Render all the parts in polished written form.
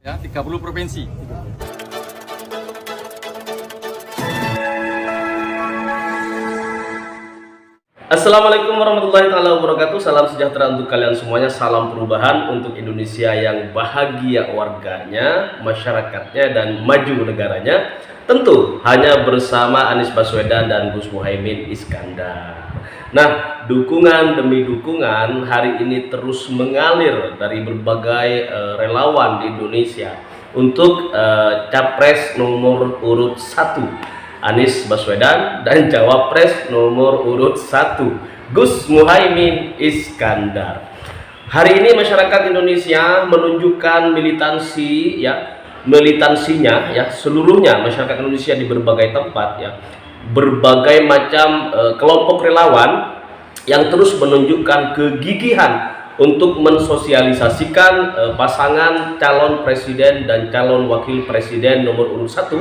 ya 30 provinsi. Assalamualaikum warahmatullahi wabarakatuh. Salam sejahtera untuk kalian semuanya. Salam perubahan untuk Indonesia yang bahagia warganya, masyarakatnya, dan maju negaranya. Tentu hanya bersama Anies Baswedan dan Gus Muhaimin Iskandar. Nah, dukungan demi dukungan hari ini terus mengalir dari berbagai relawan di Indonesia untuk capres nomor urut 1 Anies Baswedan dan cawapres nomor urut 1 Gus Muhaimin Iskandar. Hari ini masyarakat Indonesia menunjukkan militansinya seluruhnya masyarakat Indonesia di berbagai tempat berbagai macam kelompok relawan yang terus menunjukkan kegigihan untuk mensosialisasikan pasangan calon presiden dan calon wakil presiden nomor urut 1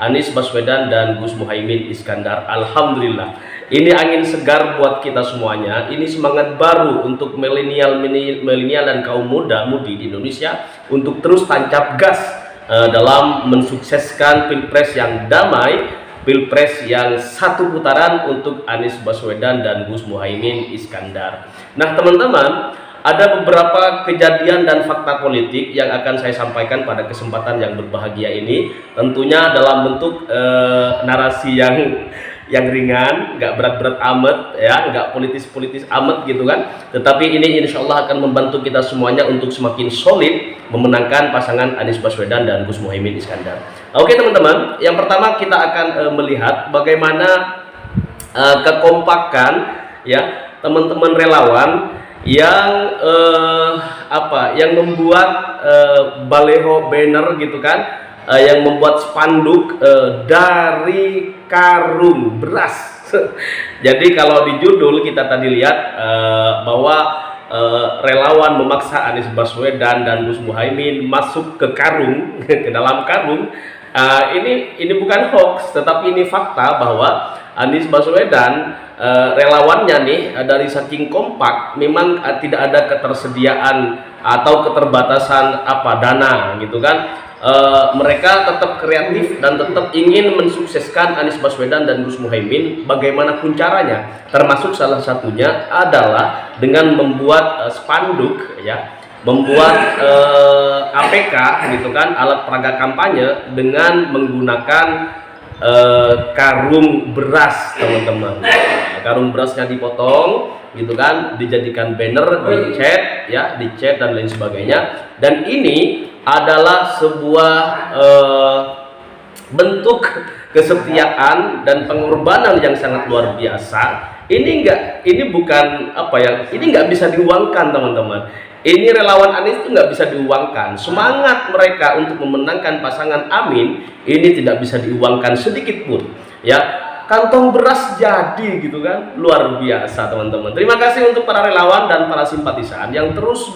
Anies Baswedan dan Gus Muhaimin Iskandar. Alhamdulillah, ini angin segar buat kita semuanya. Ini semangat baru untuk milenial dan kaum muda-mudi di Indonesia untuk terus tancap gas dalam mensukseskan pilpres yang damai, pilpres yang satu putaran untuk Anies Baswedan dan Gus Muhaimin Iskandar. Nah teman-teman, ada beberapa kejadian dan fakta politik yang akan saya sampaikan pada kesempatan yang berbahagia ini. Tentunya dalam bentuk narasi yang ringan, nggak berat-berat amat, nggak politis-politis amat gitu kan. Tetapi ini insya Allah akan membantu kita semuanya untuk semakin solid memenangkan pasangan Anies Baswedan dan Gus Muhaimin Iskandar. Oke teman-teman, yang pertama kita akan melihat bagaimana kekompakan teman-teman relawan yang membuat baleho banner gitu kan, yang membuat spanduk dari karung beras. Jadi kalau di judul kita tadi lihat bahwa relawan memaksa Anies Baswedan dan Gus Muhaimin masuk ke karung ke dalam karung. Ini bukan hoax, tetapi ini fakta bahwa Anies Baswedan relawannya nih dari saking kompak memang tidak ada ketersediaan atau keterbatasan dana gitu kan. Mereka tetap kreatif dan tetap ingin mensukseskan Anies Baswedan dan Gus Muhaimin bagaimanapun caranya, termasuk salah satunya adalah dengan membuat spanduk membuat APK gitu kan, alat peraga kampanye dengan menggunakan karung beras teman-teman. Karung berasnya dipotong gitu kan, dijadikan banner, dicat dan lain sebagainya. Dan ini adalah sebuah bentuk kesetiaan dan pengorbanan yang sangat luar biasa. Ini nggak bisa diuangkan teman-teman. Ini relawan Anies itu nggak bisa diuangkan. Semangat mereka untuk memenangkan pasangan Amin ini tidak bisa diuangkan sedikit pun. Kantong beras jadi gitu kan, luar biasa teman-teman. Terima kasih untuk para relawan dan para simpatisan yang terus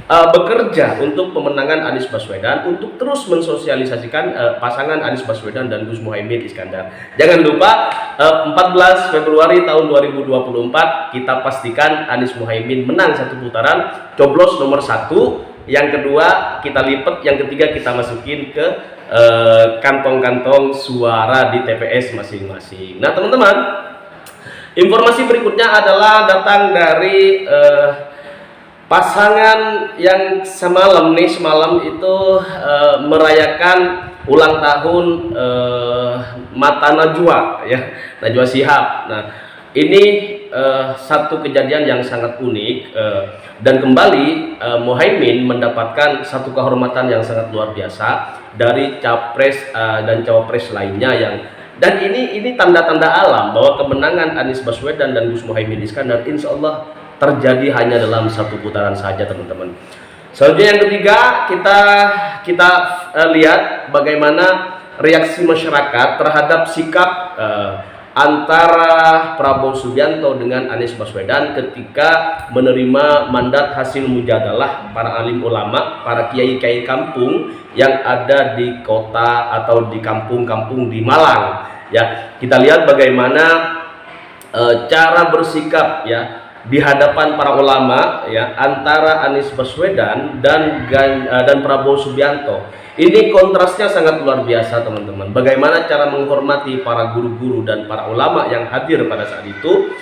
bekerja untuk pemenangan Anies Baswedan, untuk terus mensosialisasikan pasangan Anies Baswedan dan Gus Muhaimin Iskandar. Jangan lupa 14 Februari tahun 2024 kita pastikan Anies Muhaimin menang satu putaran, coblos nomor 1, yang kedua kita lipat, yang ketiga kita masukin ke kantong-kantong suara di TPS masing-masing. Nah teman-teman, informasi berikutnya adalah datang dari pasangan yang semalam itu merayakan ulang tahun Mata Najwa Najwa Shihab. Nah ini satu kejadian yang sangat unik, dan kembali Muhaimin mendapatkan satu kehormatan yang sangat luar biasa dari capres dan cawapres lainnya dan ini tanda-tanda alam bahwa kemenangan Anies Baswedan dan Gus Muhaimin Iskandar insya Allah terjadi hanya dalam satu putaran saja teman-teman. Selanjutnya yang ketiga kita lihat bagaimana reaksi masyarakat terhadap sikap antara Prabowo Subianto dengan Anies Baswedan ketika menerima mandat hasil mujadalah para alim ulama, para kiai-kiai kampung yang ada di kota atau di kampung-kampung di Malang. Kita lihat bagaimana cara bersikap di hadapan para ulama ya, antara Anies Baswedan dan Prabowo Subianto. Ini kontrasnya sangat luar biasa teman-teman. Bagaimana cara menghormati para guru-guru dan para ulama yang hadir pada saat itu.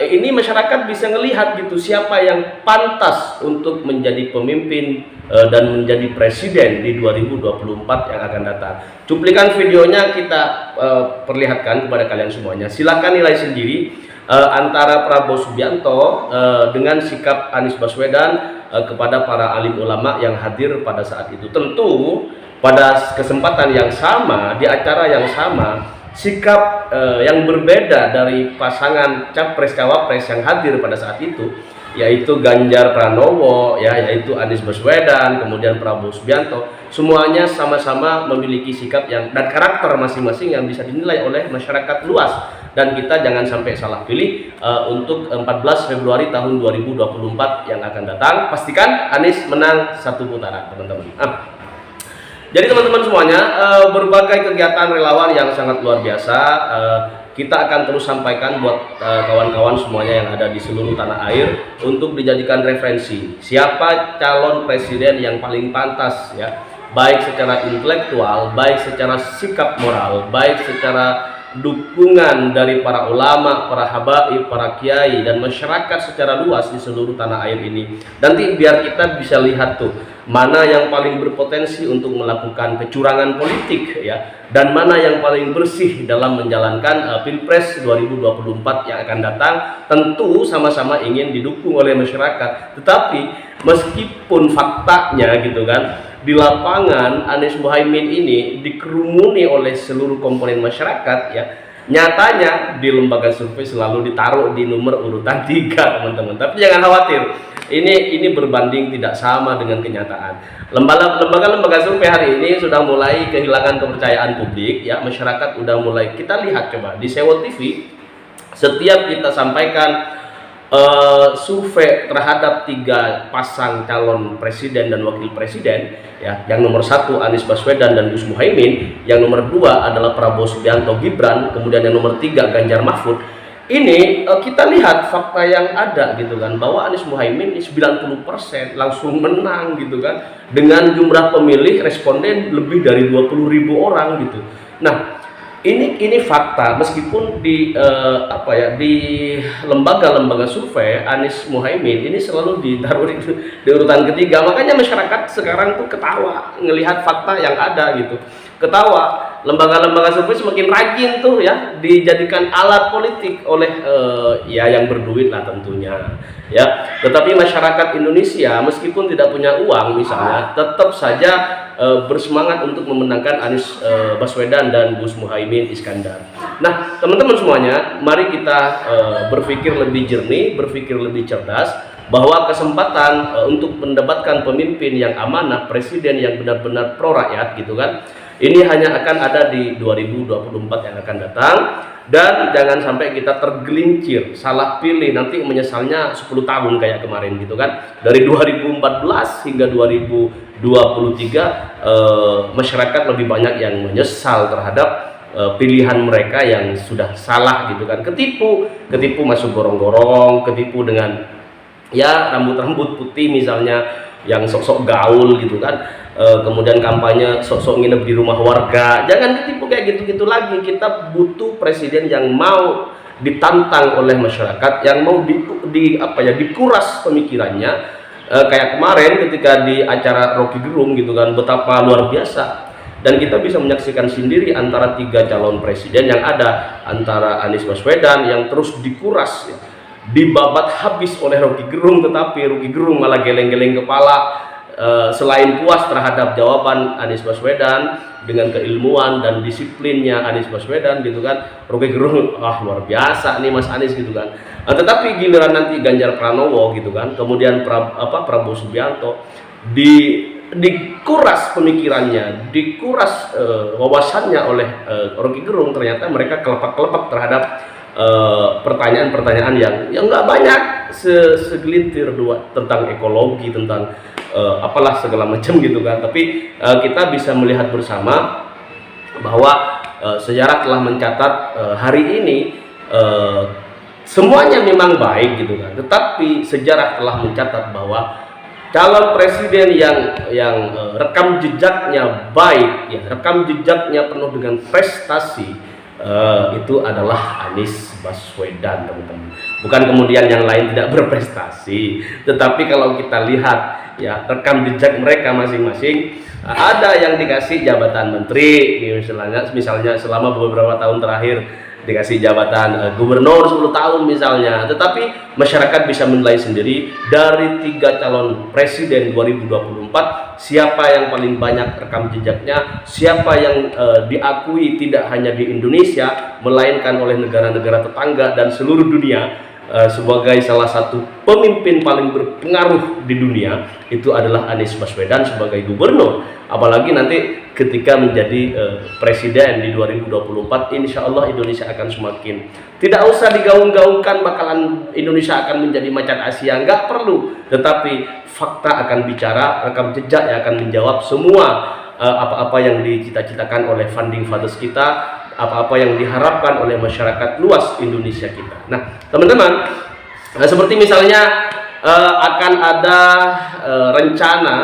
Ini masyarakat bisa melihat gitu siapa yang pantas untuk menjadi pemimpin dan menjadi presiden di 2024 yang akan datang. Cuplikan videonya kita perlihatkan kepada kalian semuanya. Silakan nilai sendiri antara Prabowo Subianto dengan sikap Anies Baswedan kepada para alim ulama yang hadir pada saat itu. Tentu pada kesempatan yang sama, di acara yang sama, sikap yang berbeda dari pasangan capres cawapres yang hadir pada saat itu, yaitu Ganjar Pranowo ya, yaitu Anies Baswedan, kemudian Prabowo Subianto, semuanya sama-sama memiliki sikap yang dan karakter masing-masing yang bisa dinilai oleh masyarakat luas. Dan kita jangan sampai salah pilih untuk 14 Februari tahun 2024 yang akan datang. Pastikan Anies menang satu putaran teman-teman. Jadi teman-teman semuanya, berbagai kegiatan relawan yang sangat luar biasa kita akan terus sampaikan buat kawan-kawan semuanya yang ada di seluruh tanah air untuk dijadikan referensi. Siapa calon presiden yang paling pantas ya, baik secara intelektual, baik secara sikap moral, baik secara dukungan dari para ulama, para habaib, para kiai dan masyarakat secara luas di seluruh tanah air ini. Nanti biar kita bisa lihat tuh mana yang paling berpotensi untuk melakukan kecurangan politik ya, dan mana yang paling bersih dalam menjalankan Pilpres 2024 yang akan datang. Tentu sama-sama ingin didukung oleh masyarakat, tetapi meskipun faktanya gitu kan, di lapangan Anies Muhaimin ini dikerumuni oleh seluruh komponen masyarakat ya, nyatanya di lembaga survei selalu ditaruh di nomor urutan 3 teman-teman. Tapi jangan khawatir, ini berbanding tidak sama dengan kenyataan. Lembaga-lembaga survei hari ini sudah mulai kehilangan kepercayaan publik ya, masyarakat udah mulai. Kita lihat coba di Sewo TV, setiap kita sampaikan survei terhadap 3 pasang calon presiden dan wakil presiden ya, yang nomor 1 Anies Baswedan dan Gus Muhaimin, yang nomor 2 adalah Prabowo Subianto Gibran, kemudian yang nomor 3 Ganjar Mahfud. Ini kita lihat fakta yang ada gitu kan, bahwa Anies Muhaimin 90% langsung menang gitu kan, dengan jumlah pemilih responden lebih dari 20.000 orang gitu. Nah, ini fakta, meskipun di di lembaga-lembaga survei Anies Muhaimin ini selalu ditaruh di urutan ketiga. Makanya masyarakat sekarang tuh ketawa ngelihat fakta yang ada gitu, ketawa. Lembaga-lembaga survei semakin rajin tuh ya, dijadikan alat politik oleh ya yang berduit lah tentunya ya. Tetapi masyarakat Indonesia meskipun tidak punya uang misalnya, tetap saja bersemangat untuk memenangkan Anies Baswedan dan Gus Muhaimin Iskandar. Nah teman-teman semuanya, mari kita berpikir lebih jernih, berpikir lebih cerdas, bahwa kesempatan untuk mendapatkan pemimpin yang amanah, presiden yang benar-benar pro rakyat gitu kan, ini hanya akan ada di 2024 yang akan datang. Dan jangan sampai kita tergelincir, salah pilih, nanti menyesalnya 10 tahun kayak kemarin gitu kan. Dari 2014 hingga 2023 masyarakat lebih banyak yang menyesal terhadap pilihan mereka yang sudah salah gitu kan. Ketipu masuk gorong-gorong, ketipu dengan ya rambut-rambut putih misalnya yang sok-sok gaul gitu kan. Kemudian kampanye sok-sok nginep di rumah warga. Jangan ketipu kayak gitu-gitu lagi. Kita butuh presiden yang mau ditantang oleh masyarakat, yang mau dikuras pemikirannya. Kayak kemarin ketika di acara Rocky Gerung gitu kan, betapa luar biasa. Dan kita bisa menyaksikan sendiri antara 3 calon presiden yang ada, antara Anies Baswedan yang terus dikuras ya, dibabat habis oleh Rocky Gerung, tetapi Rocky Gerung malah geleng-geleng kepala. Selain puas terhadap jawaban Anies Baswedan dengan keilmuan dan disiplinnya Anies Baswedan gitu kan, Rocky Gerung luar biasa nih Mas Anies gitu kan. Tetapi giliran nanti Ganjar Pranowo gitu kan, kemudian Prabowo Subianto dikuras pemikirannya, dikuras wawasannya oleh Rocky Gerung. Ternyata mereka kelepak-kelepak terhadap pertanyaan-pertanyaan yang nggak banyak, segelintir tentang ekologi, tentang apalah segala macam gitu kan. Tapi kita bisa melihat bersama bahwa sejarah telah mencatat hari ini semuanya memang baik gitu kan, tetapi sejarah telah mencatat bahwa calon presiden yang rekam jejaknya baik, ya, rekam jejaknya penuh dengan prestasi, itu adalah Anies Baswedan, teman-teman. Bukan kemudian yang lain tidak berprestasi, tetapi kalau kita lihat ya rekam jejak mereka masing-masing, ada yang dikasih jabatan menteri, misalnya selama beberapa tahun terakhir dikasih jabatan gubernur 10 tahun misalnya, tetapi masyarakat bisa menilai sendiri dari 3 calon presiden 2024 siapa yang paling banyak rekam jejaknya, siapa yang diakui tidak hanya di Indonesia melainkan oleh negara-negara tetangga dan seluruh dunia sebagai salah satu pemimpin paling berpengaruh di dunia. Itu adalah Anies Baswedan sebagai gubernur. Apalagi nanti ketika menjadi presiden di 2024, insya Allah Indonesia akan semakin, tidak usah digaung-gaungkan bakalan Indonesia akan menjadi macan Asia, nggak perlu, tetapi fakta akan bicara, rekam jejak yang akan menjawab semua apa-apa yang dicita-citakan oleh founding fathers kita, apa-apa yang diharapkan oleh masyarakat luas Indonesia kita. Nah, teman-teman, seperti misalnya akan ada rencana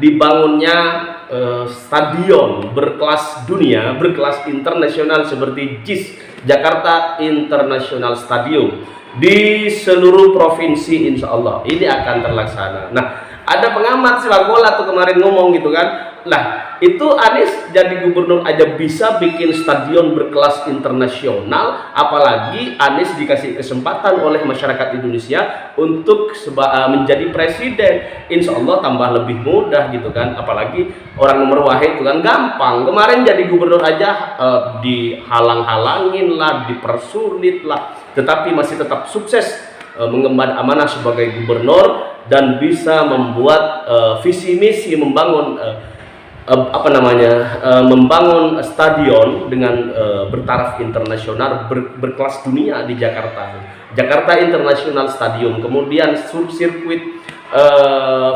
dibangunnya stadion berkelas dunia, berkelas internasional seperti JIS, Jakarta International Stadium, di seluruh provinsi. Insya Allah ini akan terlaksana. Nah, ada pengamat sepak bola tuh kemarin ngomong gitu kan, lah itu Anies jadi gubernur aja bisa bikin stadion berkelas internasional, apalagi Anies dikasih kesempatan oleh masyarakat Indonesia untuk menjadi presiden. Insya Allah tambah lebih mudah gitu kan, apalagi orang nomor wahid itu kan gampang. Kemarin jadi gubernur aja dihalang-halangin lah, dipersulit lah, tetapi masih tetap sukses mengemban amanah sebagai gubernur dan bisa membuat visi misi membangun membangun stadion dengan bertaraf internasional berkelas dunia di Jakarta International Stadium. Kemudian sirkuit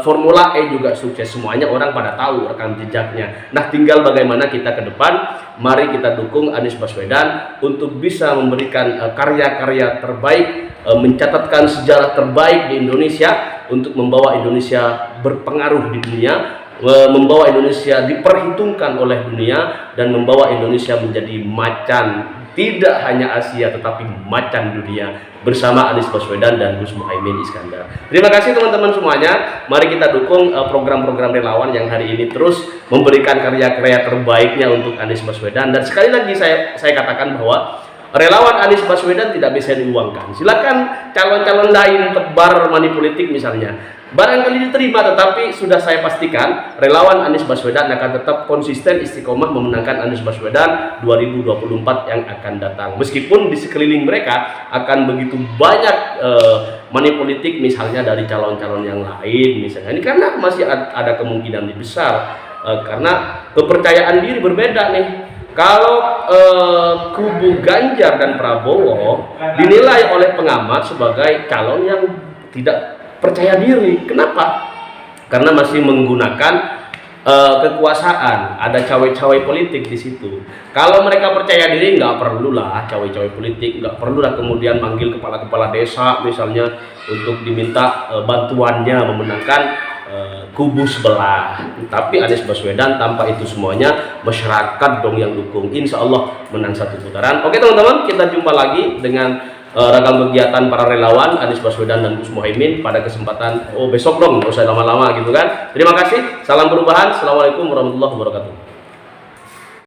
Formula E juga sukses, semuanya orang pada tahu rekam jejaknya. Nah, tinggal bagaimana kita ke depan. Mari kita dukung Anies Baswedan untuk bisa memberikan karya-karya terbaik, mencatatkan sejarah terbaik di Indonesia untuk membawa Indonesia berpengaruh di dunia, membawa Indonesia diperhitungkan oleh dunia, dan membawa Indonesia menjadi macan tidak hanya Asia tetapi macan dunia bersama Anies Baswedan dan Gus Muhaimin Iskandar. Terima kasih teman-teman semuanya. Mari kita dukung program-program relawan yang hari ini terus memberikan karya-karya terbaiknya untuk Anies Baswedan. Dan sekali lagi saya katakan bahwa relawan Anies Baswedan tidak bisa diuangkan. Silakan calon-calon lain tebar money politik misalnya, barangkali diterima, tetapi sudah saya pastikan relawan Anies Baswedan akan tetap konsisten istiqomah memenangkan Anies Baswedan 2024 yang akan datang. Meskipun di sekeliling mereka akan begitu banyak money politik misalnya dari calon-calon yang lain misalnya. Ini karena masih ada kemungkinan lebih besar karena kepercayaan diri berbeda nih. Kalau kubu Ganjar dan Prabowo dinilai oleh pengamat sebagai calon yang tidak percaya diri. Kenapa? Karena masih menggunakan kekuasaan, ada cawe-cawe politik di situ. Kalau mereka percaya diri, nggak perlulah cawe-cawe politik, nggak perlulah kemudian manggil kepala-kepala desa misalnya untuk diminta bantuannya memenangkan kubu sebelah. Tapi Anies Baswedan tanpa itu semuanya, masyarakat dong yang dukung. Insya Allah menang satu putaran. Oke teman-teman, kita jumpa lagi dengan ragam kegiatan para relawan Anies Baswedan dan Gus Muhaimin pada kesempatan besok dong, nggak usah lama-lama gitu kan. Terima kasih, salam perubahan. Assalamualaikum warahmatullahi wabarakatuh.